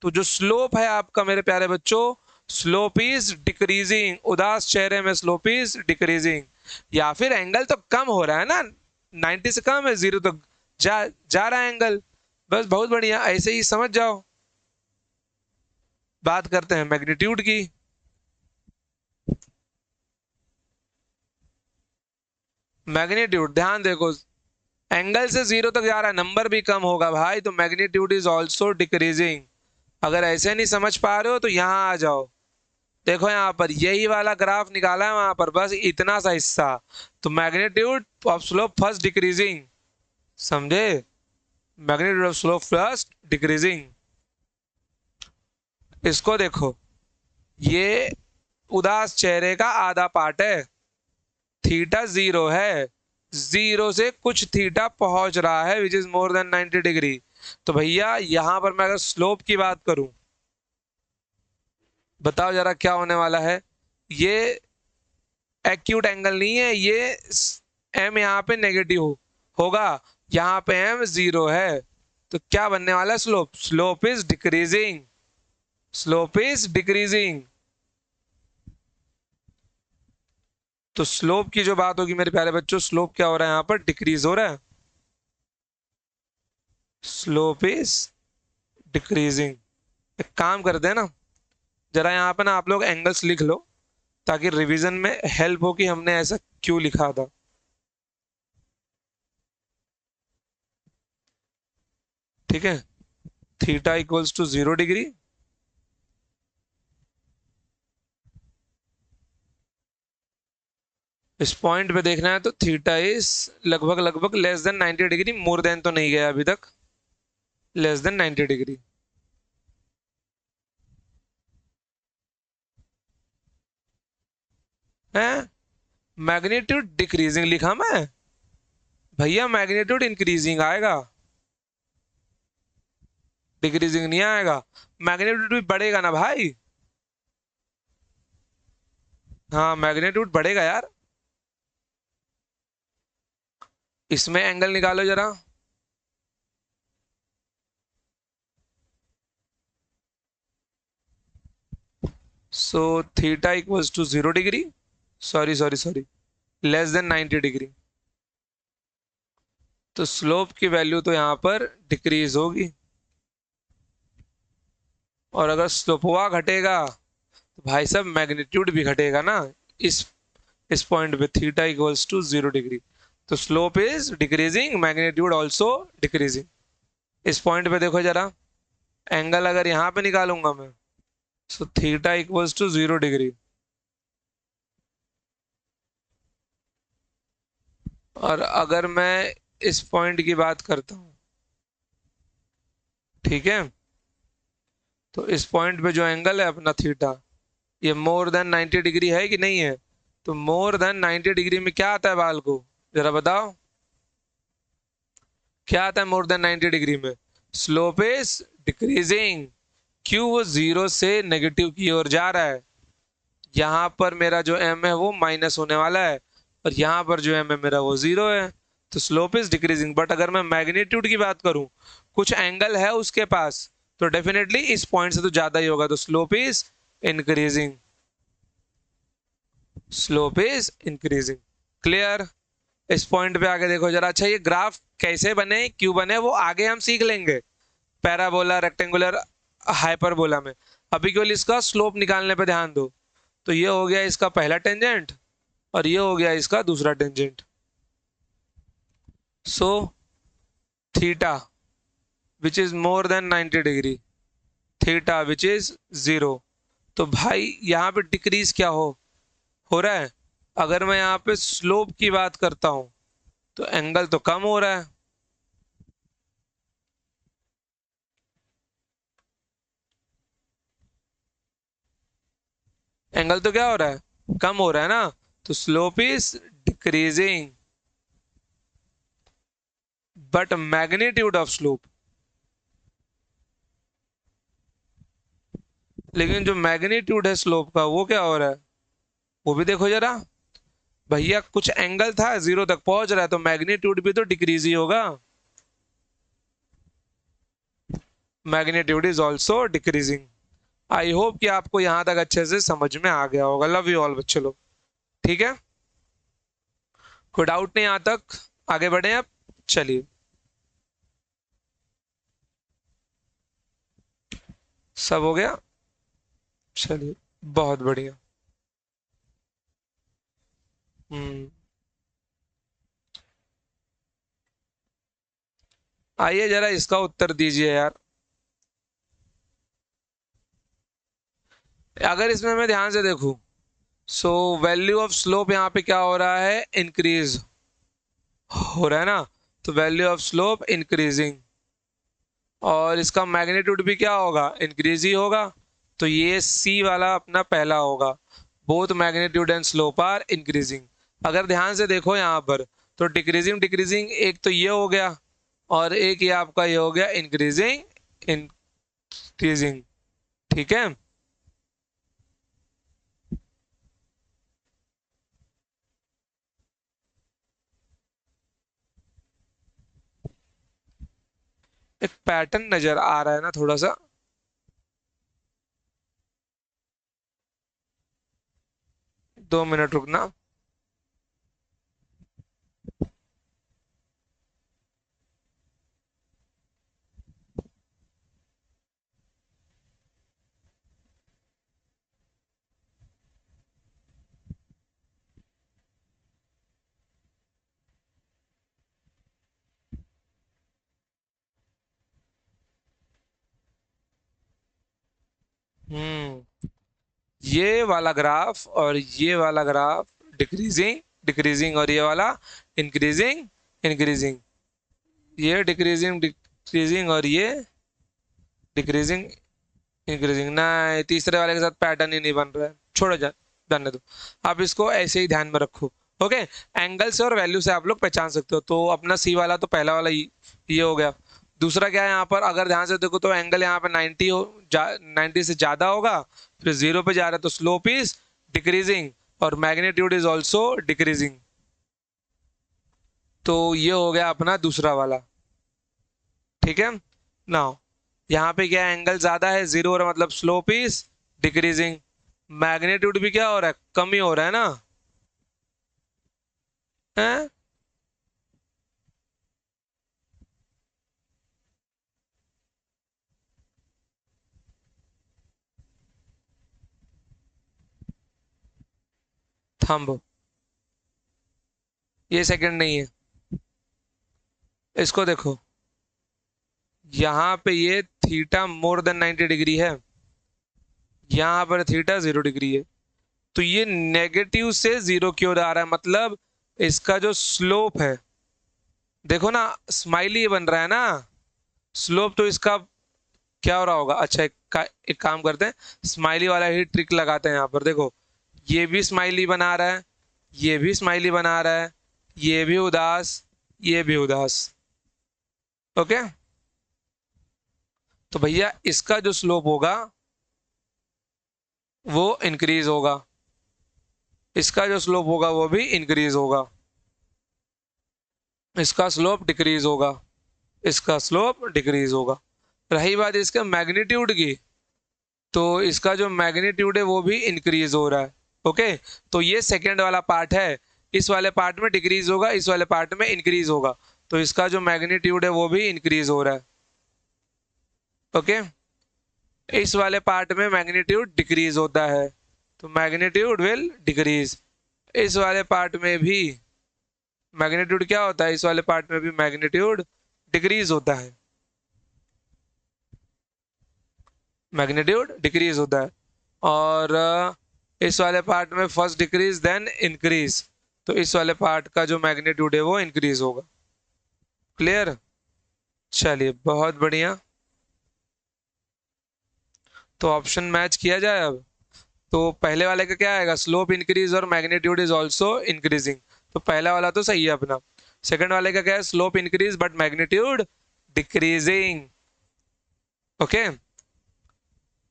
तो जो स्लोप है आपका मेरे प्यारे बच्चों, स्लोप इज डिक्रीजिंग। उदास चेहरे में स्लोप इज डिक्रीजिंग। या फिर एंगल तो कम हो रहा है ना, 90 से कम है, 0 तक जा रहा है एंगल। बस बहुत बढ़िया, ऐसे ही समझ जाओ। बात करते हैं मैग्नीट्यूड की। मैग्नीट्यूड ध्यान देखो, एंगल से 0 तक जा रहा है, नंबर भी कम होगा भाई, तो मैग्नीट्यूड इज ऑल्सो डिक्रीजिंग। अगर ऐसे नहीं समझ पा रहे हो तो यहां आ जाओ। देखो यहां पर यही वाला ग्राफ निकाला है, वहां पर बस इतना सा हिस्सा। तो magnitude of slope first decreasing, समझे? Magnitude of slope first decreasing. इसको देखो, ये उदास चेहरे का आधा पार्ट है, थीटा 0 है, 0 से कुछ थीटा पहुंच रहा है विच इज मोर देन 90 डिग्री। तो भैया यहां पर मैं अगर स्लोप की बात करूं, बताओ जरा क्या होने वाला है। ये एक्यूट एंगल नहीं है, ये एम यहाँ पे नेगेटिव होगा, यहाँ पे एम 0 है। तो क्या बनने वाला है slope? Slope is decreasing. Slope is decreasing. तो स्लोप की जो बात होगी मेरे प्यारे बच्चों, स्लोप क्या हो रहा है, यहाँ पर डिक्रीज हो रहा है। Slope is decreasing. एक काम करते हैं ना, जरा यहाँ पे ना आप लोग एंगल्स लिख लो, ताकि रिवीजन में हेल्प हो कि हमने ऐसा क्यों लिखा था। ठीक है, थीटा इक्वल्स टू 0 डिग्री, इस पॉइंट पे देखना है तो थीटा इज लगभग लगभग less than 90 degree, more then तो नहीं गया अभी तक, लेस देन 90 डिग्री। है मैग्नीट्यूड डिक्रीजिंग लिखा मैं भैया, मैग्नीट्यूड इंक्रीजिंग आएगा, डिक्रीजिंग नहीं आएगा। मैग्नीट्यूड भी बढ़ेगा ना भाई, हाँ मैग्नीट्यूड बढ़ेगा यार। इसमें एंगल निकालो जरा, so theta equals to 0 degree, sorry sorry sorry, less than 90 degree. तो स्लोप की वैल्यू तो यहां पर डिक्रीज होगी, और अगर स्लोपवा घटेगा तो भाई साहब मैग्नीट्यूड भी घटेगा ना। इस पॉइंट पे थीटा इक्वल्स टू 0 डिग्री, तो slope is decreasing, magnitude also decreasing. इस पॉइंट पे देखो जरा, एंगल अगर यहां पे निकालूंगा मैं, so theta equals to 0 degree, और अगर मैं इस पॉइंट की बात करता हूं, ठीक है, तो इस पॉइंट पे जो एंगल है अपना थीटा, ये मोर देन 90 डिग्री है कि नहीं है? तो मोर देन 90 डिग्री में क्या आता है बाल को, जरा बताओ क्या आता है मोर देन 90 डिग्री में? Slope is decreasing. क्यों? वो 0 से नेगेटिव की ओर जा रहा है। यहां पर मेरा जो एम है वो माइनस होने वाला है, और यहां पर जो एम है मेरा वो 0 है। तो स्लोप इज डिक्रीजिंग। बट अगर मैं मैग्नीट्यूड की बात करूं, कुछ एंगल है उसके पास, तो डेफिनेटली इस पॉइंट से तो ज्यादा ही होगा, तो slope is increasing. Slope is increasing. Clear? इस पॉइंट पे आगे देखो जरा। अच्छा, ये ग्राफ कैसे बने, क्यों बने, वो आगे हम सीख लेंगे, पैराबोला, रेक्टेंगुलर, हाइपरबोला में। अभी केवल इसका स्लोप निकालने पे ध्यान दो। तो ये हो गया इसका पहला टेंजेंट, और ये हो गया इसका दूसरा tangent. So theta which is more than 90 degree, theta which is 0। तो भाई यहाँ पे डिक्रीज क्या हो रहा है? अगर मैं यहाँ पे स्लोप की बात करता हूं तो एंगल तो कम हो रहा है। एंगल तो क्या हो रहा है? कम हो रहा है ना। तो slope is decreasing but magnitude of slope, लेकिन जो मैग्नीट्यूड है स्लोप का वो क्या हो रहा है? वो भी देखो जरा भैया, कुछ एंगल था 0 तक पहुंच रहा है तो मैग्नीट्यूड भी तो डिक्रीज ही होगा। Magnitude is also decreasing. I hope कि आपको यहां तक अच्छे से समझ में आ गया होगा। लव यू ऑल बच्चे लोग। ठीक है, कोई डाउट नहीं यहां तक? आगे बढ़े अब, चलिए। सब हो गया, चलिए, बहुत बढ़िया। हम्म, आइए जरा इसका उत्तर दीजिए यार। अगर इसमें मैं ध्यान से देखूं, सो वैल्यू ऑफ स्लोप यहाँ पे क्या हो रहा है? इंक्रीज हो रहा है ना। तो वैल्यू ऑफ स्लोप इंक्रीजिंग, और इसका मैग्नीट्यूड भी क्या होगा? इंक्रीज ही होगा। तो ये सी वाला अपना पहला होगा। Both magnitude and slope are increasing. अगर ध्यान से देखो यहाँ पर, तो डिक्रीजिंग डिक्रीजिंग एक तो ये हो गया, और एक ये आपका ये हो गया इंक्रीजिंग इंक्रीजिंग। ठीक है, एक पैटर्न नजर आ रहा है ना थोड़ा सा। 2 मिनट रुकना। हम्म, ये वाला ग्राफ और ये वाला ग्राफ डिक्रीजिंग डिक्रीजिंग, और ये वाला इंक्रीजिंग इंक्रीजिंग। ये डिक्रीजिंग डिक्रीजिंग और ये डिक्रीजिंग इंक्रीजिंग ना। तीसरे वाले के साथ पैटर्न ही नहीं बन रहा है, छोड़ो जा, जाने दो। आप इसको ऐसे ही ध्यान में रखो। ओके, एंगल से और वैल्यू से आप लोग पहचान सकते हो। तो अपना सी वाला तो पहला वाला ये हो गया। दूसरा क्या है यहाँ पर? अगर ध्यान से देखो तो एंगल यहाँ पे 90 से ज्यादा होगा, फिर 0 पे जा रहा है तो स्लोप इज डिक्रीजिंग और मैग्नीट्यूड इज ऑल्सो डिक्रीजिंग। तो ये हो गया अपना दूसरा वाला। ठीक है ना। यहाँ पे क्या एंगल ज्यादा है, 0 हो रहा है, मतलब स्लोप इज डिक्रीजिंग। मैग्नीट्यूड भी क्या हो रहा है? कम ही हो रहा है ना। है? थंब, ये सेकंड नहीं है। इसको देखो, यहाँ पे ये थीटा मोर देन 90 डिग्री है, यहाँ पर थीटा 0 डिग्री है। तो ये नेगेटिव से 0 की ओर आ रहा है, मतलब इसका जो स्लोप है, देखो ना, स्माइली बन रहा है ना। स्लोप तो इसका क्या हो रहा होगा? अच्छा, एक काम करते हैं, स्माइली वाला ही ट्रिक लगाते हैं यहाँ पर। देखो, ये भी स्माइली बना रहा है, ये भी स्माइली बना रहा है, ये भी उदास, ये भी उदास। ओके, तो भैया इसका जो स्लोप होगा वो इंक्रीज होगा, इसका जो स्लोप होगा वो भी इंक्रीज होगा, इसका स्लोप डिक्रीज होगा, इसका स्लोप डिक्रीज होगा। रही बात इसके मैग्नीट्यूड की, तो इसका जो मैग्नीट्यूड है वो भी इंक्रीज हो रहा है। ओके, तो ये सेकेंड वाला पार्ट है। इस वाले पार्ट में डिक्रीज होगा, इस वाले पार्ट में इंक्रीज होगा। तो इसका जो मैग्नीट्यूड है वो भी इंक्रीज हो रहा है। ओके, इस वाले पार्ट में मैग्नीट्यूड डिक्रीज होता है, तो मैग्नीट्यूड विल डिक्रीज। इस वाले पार्ट में भी मैग्नीट्यूड क्या होता है? इस वाले पार्ट में भी मैग्नीट्यूड डिक्रीज होता है। मैग्नीट्यूड डिक्रीज होता है। और इस वाले पार्ट में फर्स्ट डिक्रीज देन इंक्रीज, तो इस वाले पार्ट का जो मैग्नीट्यूड है वो इंक्रीज होगा। क्लियर? चलिए बहुत बढ़िया। तो ऑप्शन मैच किया जाए अब। तो पहले वाले का क्या आएगा, स्लोप इंक्रीज और मैग्नीट्यूड इज ऑल्सो इंक्रीजिंग, तो पहला वाला तो सही है अपना। सेकंड वाले का क्या है, slope increase but magnitude decreasing. Okay,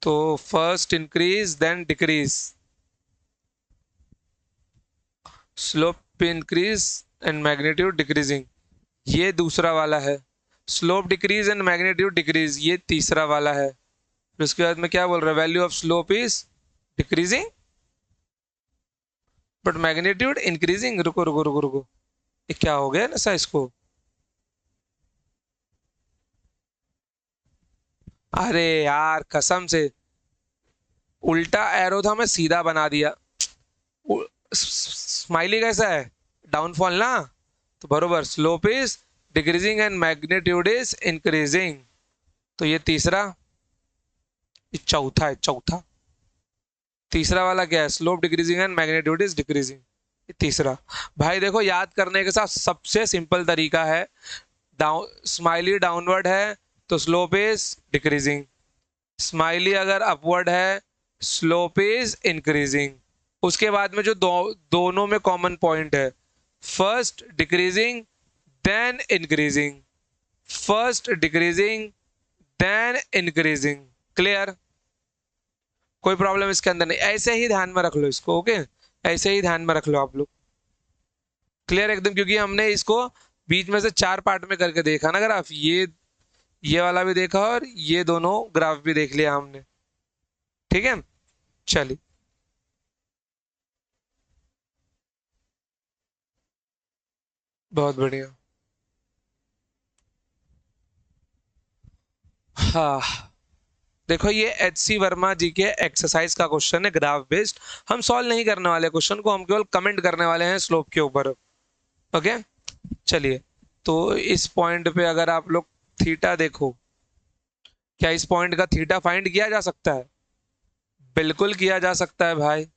तो first increase then decrease, slope increase and magnitude decreasing, ये दूसरा वाला है। Slope decrease and magnitude decrease, ये तीसरा वाला है। फिर उसके बाद में क्या बोल रहा है, value of slope is decreasing but magnitude increasing. रुको रुको रुको रुको, ये क्या हो गया ना सा इसको, अरे यार कसम से उल्टा एरो था, मैं सीधा बना दिया। स्माइली कैसा है, डाउनफॉल ना, तो बरोबर slope is decreasing and magnitude is increasing, तो ये तीसरा, ये चौथा है, चौथा। तीसरा वाला क्या है, slope decreasing and magnitude is decreasing, ये तीसरा। भाई देखो याद करने के साथ सबसे सिंपल तरीका है, डाउन स्माइली डाउनवर्ड है तो स्लोप इज डिक्रीजिंग, स्माइली अगर अपवर्ड है स्लोप इज इंक्रीजिंग। उसके बाद में जो दोनों में कॉमन पॉइंट है, first decreasing then increasing, first decreasing then increasing. Clear? कोई प्रॉब्लम इसके अंदर नहीं, ऐसे ही ध्यान में रख लो इसको। ओके, ऐसे ही ध्यान में रख लो आप लोग। क्लियर एकदम, क्योंकि हमने इसको बीच में से 4 पार्ट में करके देखा ना ग्राफ, ये वाला भी देखा और ये दोनों ग्राफ भी देख लिया हमने। ठीक है, चलिए बहुत बढ़िया। हाँ देखो, ये HC वर्मा जी के एक्सरसाइज का क्वेश्चन है, ग्राफ बेस्ड। हम सॉल्व नहीं करने वाले क्वेश्चन को, हम केवल कमेंट करने वाले हैं स्लोप के ऊपर। ओके, चलिए। तो इस पॉइंट पे अगर आप लोग थीटा देखो, क्या इस पॉइंट का थीटा फाइंड किया जा सकता है? बिल्कुल किया जा सकता है भाई,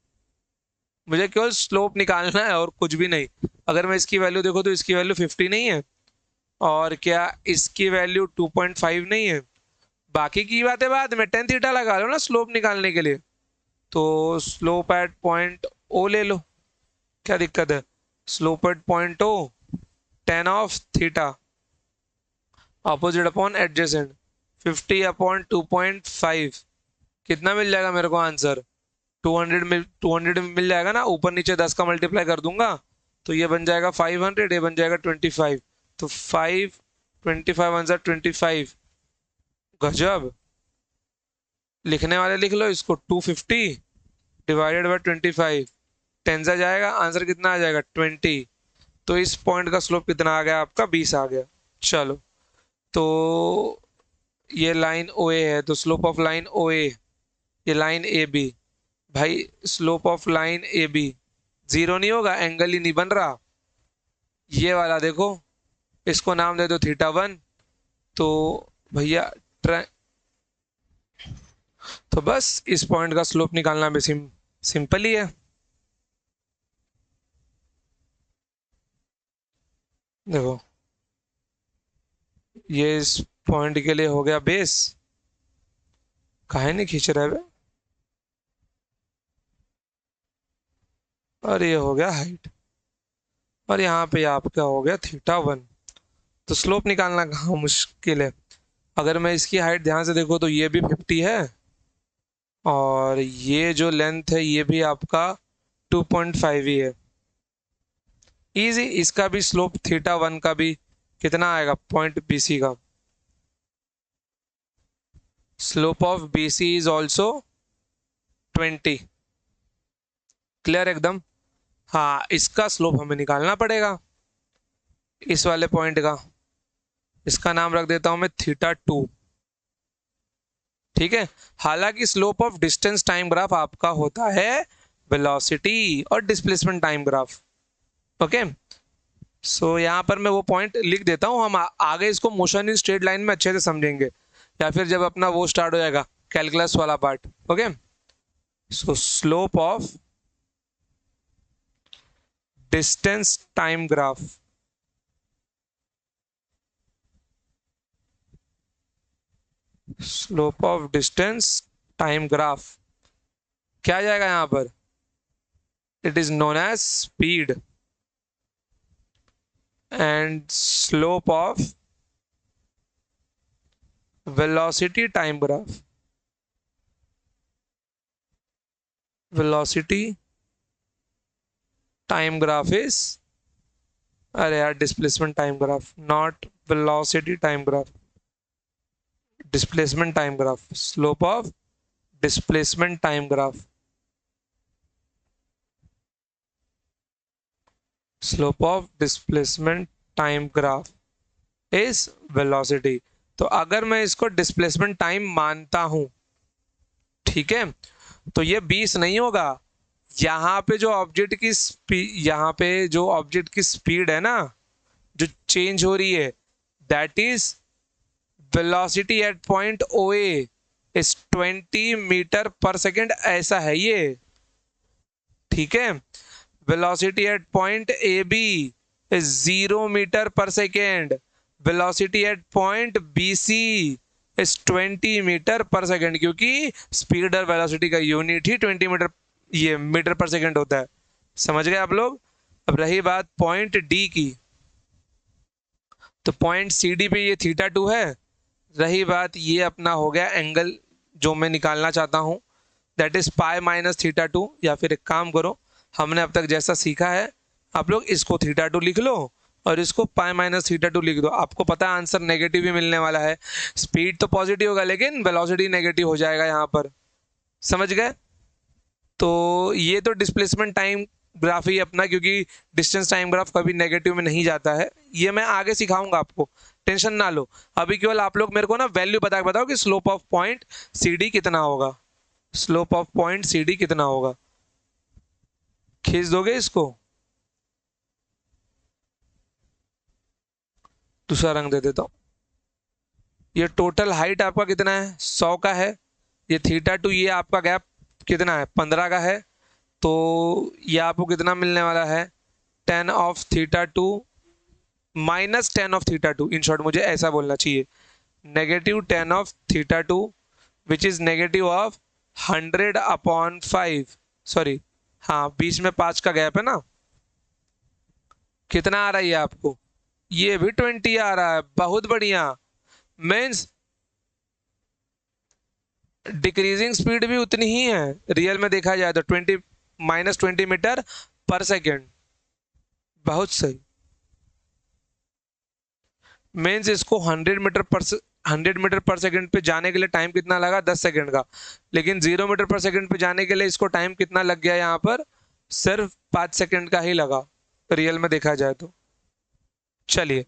मुझे केवल स्लोप निकालना है और कुछ भी नहीं। अगर मैं इसकी वैल्यू देखो तो इसकी वैल्यू 50 नहीं है, और क्या इसकी वैल्यू 2.5 नहीं है। बाकी की बातें बाद में, टेन थीटा लगा लो ना स्लोप निकालने के लिए। तो स्लोप एट पॉइंट ओ ले लो, क्या दिक्कत है, slope at point O ten of theta opposite upon adjacent 50 upon 2.5, कितना मिल जाएगा मेरे को आंसर, 200 में मिल जाएगा ना, ऊपर नीचे 10 का मल्टीप्लाई कर दूंगा तो ये बन जाएगा 500, ये बन जाएगा 25, तो 5 25 आंसर 25। गजब, लिखने वाले लिख लो इसको, 250 डिवाइडेड बाय 25, 10 से जाएगा आंसर कितना आ जाएगा 20। तो इस पॉइंट का स्लोप कितना आ गया आपका, 20 आ गया। चलो, तो ये लाइन ओ ए है, तो slope of line O A, ये लाइन ए बी, भाई slope of line A B 0 नहीं होगा, एंगल ही नहीं बन रहा। ये वाला देखो, इसको नाम दे दो थीटा 1, तो भैया तो बस इस पॉइंट का स्लोप निकालना भी सिंपल ही है। देखो ये इस पॉइंट के लिए हो गया बेस, काहे नहीं खींच रहा है, और ये हो गया हाइट, और यहाँ पे आपका हो गया थीटा 1। तो स्लोप निकालना कहाँ मुश्किल है। अगर मैं इसकी हाइट ध्यान से देखो तो ये भी 50 है, और ये जो लेंथ है ये भी आपका 2.5 ही है। इजी, इसका भी स्लोप थीटा 1 का भी कितना आएगा, पॉइंट BC का slope of BC is also 20। Clear एकदम? हाँ, इसका स्लोप हमें निकालना पड़ेगा, इस वाले पॉइंट का। इसका नाम रख देता हूं मैं थीटा 2। ठीक है, हालांकि slope of distance time graph आपका होता है वेलोसिटी और डिस्प्लेसमेंट टाइम ग्राफ। ओके, सो यहाँ पर मैं वो पॉइंट लिख देता हूँ, हम आगे इसको मोशन इन स्ट्रेट लाइन में अच्छे से समझेंगे, या फिर जब अपना वो स्टार्ट हो जाएगा कैलकुलस वाला part. Okay, so slope of distance time graph, slope of distance time graph क्या आ जाएगा यहां पर? It is known as speed and slope of velocity time graph, velocity time graph is, अरे यार displacement time graph, not velocity time graph, displacement time graph, slope of displacement time graph, slope of displacement time graph is velocity. तो अगर मैं इसको displacement time मानता हूं, ठीक है, तो ये 20 नहीं होगा। यहाँ पे जो ऑब्जेक्ट की स्पीड, यहाँ पे जो ऑब्जेक्ट की स्पीड है ना, जो चेंज हो रही है, that is velocity at point O A is 20 metre per second, ऐसा है ये, ठीक है। Velocity at point A B is 0 metre per second, velocity at point B C is 20 metre per second, क्योंकि स्पीड और वेलोसिटी का unit ही 20 metre, ये मीटर पर सेकेंड होता है। समझ गए आप लोग? अब रही बात पॉइंट डी की, तो पॉइंट सी डी पे ये थीटा 2 है। रही बात ये अपना हो गया एंगल जो मैं निकालना चाहता हूं, that is pi minus theta 2, या फिर एक काम करो, हमने अब तक जैसा सीखा है आप लोग इसको थीटा 2 लिख लो और इसको पाई माइनस थीटा 2 लिख दो। आपको पता है आंसर नेगेटिव ही मिलने वाला है, स्पीड तो पॉजिटिव होगा लेकिन वेलोसिटी नेगेटिव हो जाएगा यहाँ पर। समझ गए? तो ये तो डिस्प्लेसमेंट टाइम ग्राफ ही अपना, क्योंकि डिस्टेंस टाइम ग्राफ कभी नेगेटिव में नहीं जाता है, ये मैं आगे सिखाऊंगा आपको, टेंशन ना लो। अभी केवल आप लोग मेरे को ना वैल्यू बता के बताओ कि slope of point C D कितना होगा, slope of point C D कितना होगा। खींच दोगे इसको? दूसरा रंग दे देता हूं। ये टोटल हाइट आपका कितना है? 100 का है। ये थीटा 2, ये आपका गैप कितना है? 15 का है। तो ये आपको कितना मिलने वाला है? 10 of theta 2 minus 10 of theta 2, in short मुझे ऐसा बोलना चाहिए, negative 10 of theta 2 which is negative of 100/5, sorry हाँ, बीच में 5 का गैप है ना। कितना आ रहा है ये आपको? ये भी 20 आ रहा है, बहुत बढ़िया। मीन्स डिक्रीजिंग स्पीड भी उतनी ही है रियल में देखा जाए तो, 20 मीटर पर सेकेंड, बहुत सही। मीन्स इसको 100 मीटर पर सेकेंड पे जाने के लिए टाइम कितना लगा? 10 सेकेंड का, लेकिन 0 मीटर पर सेकेंड पे जाने के लिए इसको टाइम कितना लग गया यहाँ पर? सिर्फ 5 सेकेंड का ही लगा रियल में देखा जाए तो। चलिए,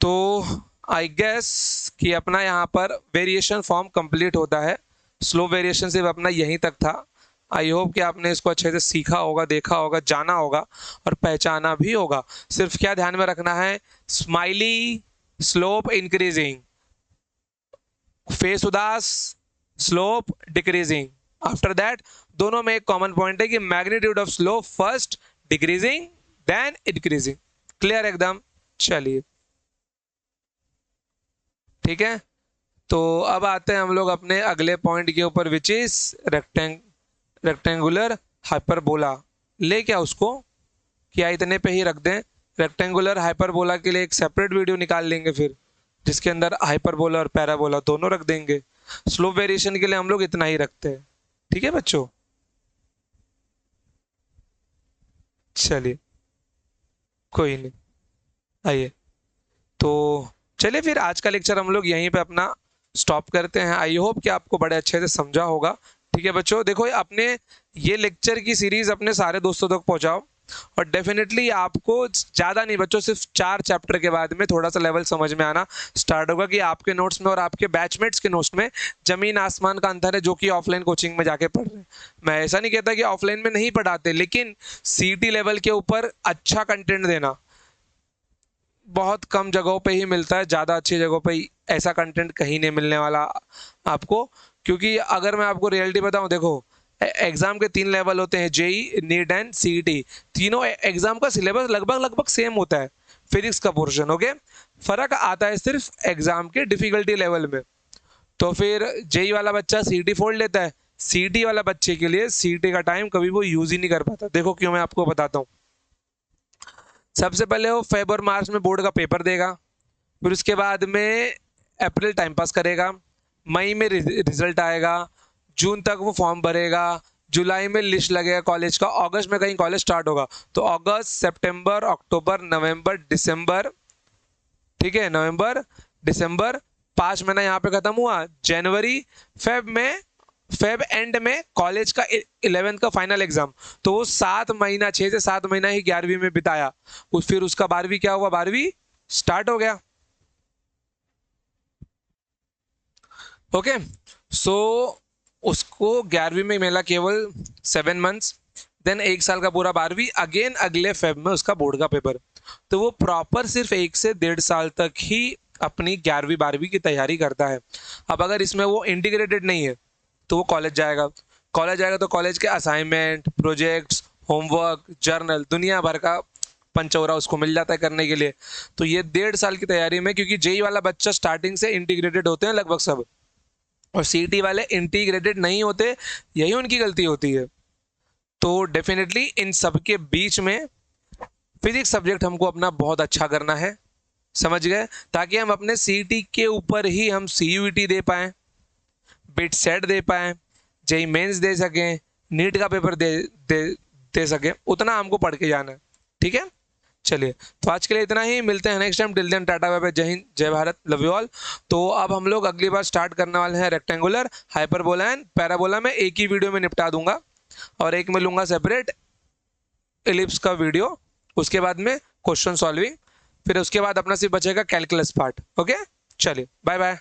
तो आई गेस कि अपना यहाँ पर वेरिएशन फॉर्म कंप्लीट होता है, स्लो वेरिएशन सिर्फ अपना यहीं तक था। आई होप कि आपने इसको अच्छे से सीखा होगा, देखा होगा, जाना होगा और पहचाना भी होगा। सिर्फ क्या ध्यान में रखना है, स्माइली स्लोप इंक्रीजिंग, फेस उदास स्लोप डिक्रीजिंग। आफ्टर दैट दोनों में एक कॉमन पॉइंट है कि magnitude of slope first decreasing then increasing. Clear एकदम? चलिए ठीक है, तो अब आते हैं हम लोग अपने अगले पॉइंट के ऊपर, विच इज रेक्टेंगुलर हाइपरबोला। ले क्या उसको, क्या इतने पे ही रख दें? रेक्टेंगुलर हाइपरबोला के लिए एक सेपरेट वीडियो निकाल लेंगे फिर, जिसके अंदर हाइपरबोला और पैराबोला दोनों रख देंगे। स्लोप वेरिएशन के लिए हम लोग इतना ही रखते हैं, ठीक है बच्चों? चलिए कोई नहीं, आइए, तो चलिए फिर आज का लेक्चर हम लोग यहीं पे अपना स्टॉप करते हैं। आई होप कि आपको बड़े अच्छे से समझा होगा। ठीक है बच्चों, देखो अपने ये लेक्चर की सीरीज अपने सारे दोस्तों तक पहुंचाओ, और डेफिनेटली आपको ज़्यादा नहीं बच्चों, सिर्फ 4 चैप्टर के बाद में थोड़ा सा लेवल समझ में आना स्टार्ट होगा कि आपके नोट्स में और आपके बैचमेट्स के नोट्स में जमीन आसमान का अंतर है, जो कि ऑफलाइन कोचिंग में जाके पढ़ रहे हैं। मैं ऐसा नहीं कहता कि ऑफलाइन में नहीं पढ़ाते, लेकिन सीटी लेवल के ऊपर अच्छा कंटेंट देना बहुत कम जगहों पे ही मिलता है, ज़्यादा अच्छी जगहों पे ही ऐसा कंटेंट कहीं नहीं मिलने वाला आपको। क्योंकि अगर मैं आपको रियलिटी बताऊं, देखो एग्जाम के 3 लेवल होते हैं, जेई, नीट एंड सीईटी। तीनों एग्जाम का सिलेबस लगभग लगभग सेम होता है, फिजिक्स का पोर्शन। ओके, फर्क आता है सिर्फ एग्जाम के डिफिकल्टी लेवल में। तो फिर जेई वाला बच्चा सीईटी फोड़ लेता है, सीईटी वाला बच्चे के लिए सीईटी का टाइम कभी वो यूज ही नहीं कर पाता। देखो क्यों, मैं आपको बताता हूँ। सबसे पहले वो फेब और मार्च में बोर्ड का पेपर देगा, फिर उसके बाद में अप्रैल टाइम पास करेगा, मई में रिजल्ट आएगा, जून तक वो फॉर्म भरेगा, जुलाई में लिस्ट लगेगा कॉलेज का, अगस्त में कहीं कॉलेज स्टार्ट होगा, तो अगस्त, सितंबर, अक्टूबर, नवंबर, दिसंबर, ठीक है, नवंबर, दिसंबर, 5 महीना यहाँ पे खत्म हुआ। जनवरी, फेब एंड में कॉलेज का 11th का फाइनल एग्जाम। तो वो 7 महीना, 6 से 7 महीना ही 11वीं में बिताया। फिर उसका 12वीं क्या हुआ, 12वीं स्टार्ट हो गया। ओके, सो उसको 11वीं में मिला केवल 7 मंथ्स, देन 1 साल का पूरा 12वीं, अगेन अगले फेब में उसका बोर्ड का पेपर। तो वो प्रॉपर सिर्फ 1 से 1.5 साल तक ही अपनी 11वीं 12वीं की तैयारी करता है। अब अगर इसमें वो इंटीग्रेटेड नहीं है तो वो कॉलेज जाएगा, तो कॉलेज के असाइनमेंट, प्रोजेक्ट्स, होमवर्क, जर्नल, दुनिया भर का पंचौरा उसको मिल जाता है करने के लिए। तो ये 1.5 साल की तैयारी में, क्योंकि जेई वाला बच्चा स्टार्टिंग से इंटीग्रेटेड होते हैं लगभग सब, और सीईटी वाले इंटीग्रेटेड नहीं होते, यही उनकी गलती होती है। तो डेफिनेटली इन सब के बीच में फिजिक्स सब्जेक्ट हमको अपना बहुत अच्छा करना है, समझ गए, ताकि हम अपने सीईटी के ऊपर ही हम सीयूईटी दे पाएं, बिट सेट दे पाएं, जेई मेंस दे सकें, नीट का पेपर दे सकें, उतना हमको पढ़ के जाना है। ठीक है, चलिए, तो आज के लिए इतना ही, मिलते हैं next time. Till then tata bye bye, जय हिंद, जय भारत, लव यू ऑल। तो अब हम लोग अगली बार स्टार्ट करने वाले हैं रेक्टेंगुलर, हाइपरबोला एंड पैराबोला में एक ही वीडियो में निपटा दूंगा, और एक में लूंगा सेपरेट एलिप्स का वीडियो, उसके बाद में क्वेश्चन सॉल्विंग, फिर उसके बाद अपना सिर्फ बचेगा कैलकुलस पार्ट। ओके, चलिए, बाय बाय।